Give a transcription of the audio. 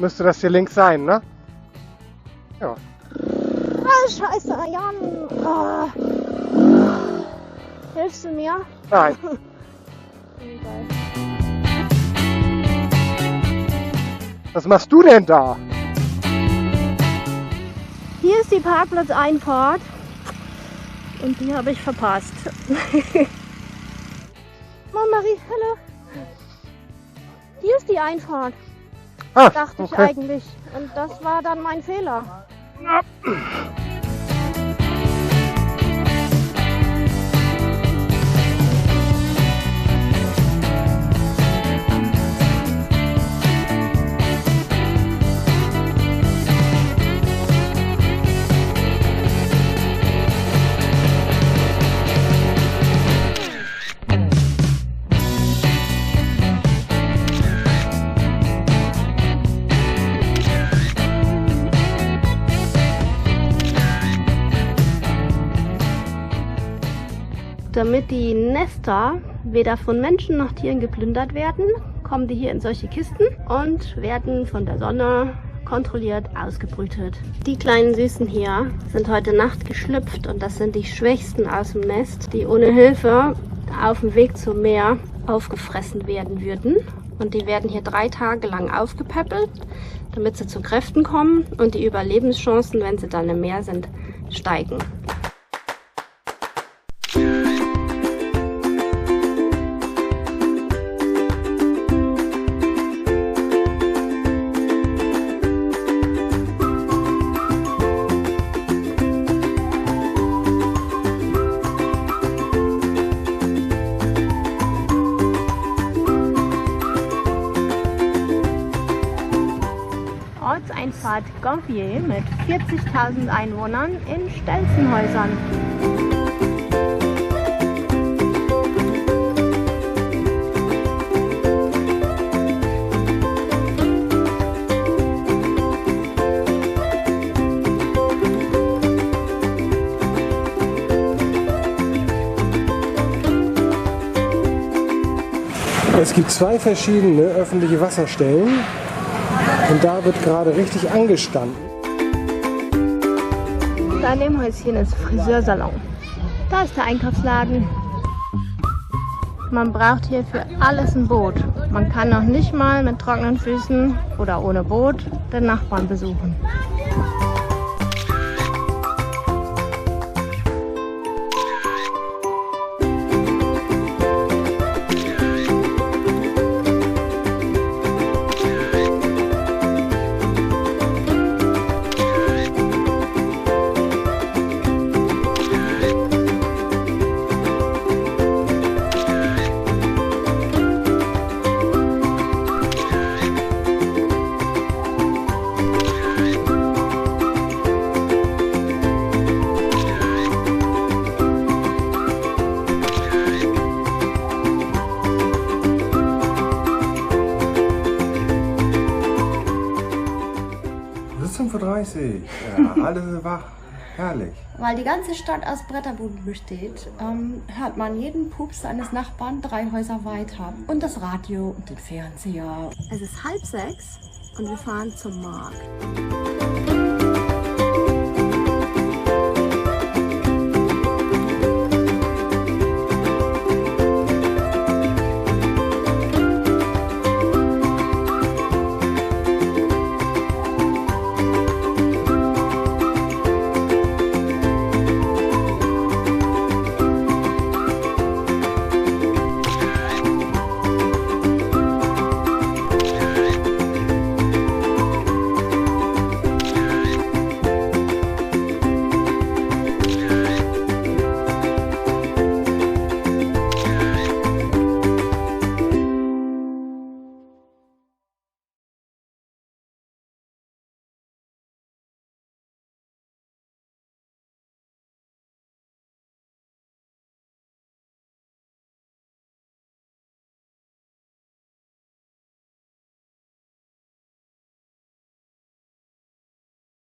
müsste das hier links sein, ne? Ja. Ah, scheiße, Jan. Oh. Hilfst du mir? Nein. Egal. Was machst du denn da? Hier ist die Parkplatzeinfahrt und die habe ich verpasst. Moin Marie, hallo. Hier ist die Einfahrt, Ah, dachte ich okay. eigentlich. Und das war dann mein Fehler. Damit die Nester weder von Menschen noch Tieren geplündert werden, kommen die hier in solche Kisten und werden von der Sonne kontrolliert ausgebrütet. Die kleinen Süßen hier sind heute Nacht geschlüpft und das sind die Schwächsten aus dem Nest, die ohne Hilfe auf dem Weg zum Meer aufgefressen werden würden. Und die werden hier 3 Tage lang aufgepäppelt, damit sie zu Kräften kommen und die Überlebenschancen, wenn sie dann im Meer sind, steigen. Ortseinfahrt Gonvier mit 40.000 Einwohnern in Stelzenhäusern. Es gibt 2 verschiedene öffentliche Wasserstellen und da wird gerade richtig angestanden. Da in dem Häuschen ist Friseursalon. Da ist der Einkaufsladen. Man braucht hier für alles ein Boot. Man kann noch nicht mal mit trockenen Füßen oder ohne Boot den Nachbarn besuchen. Es ist 5:30 Uhr. Ja, alle sind wach. Herrlich. Weil die ganze Stadt aus Bretterbuden besteht, hört man jeden Pups seines Nachbarn 3 Häuser weiter. Und das Radio und den Fernseher. Es ist 5:30 und wir fahren zum Markt.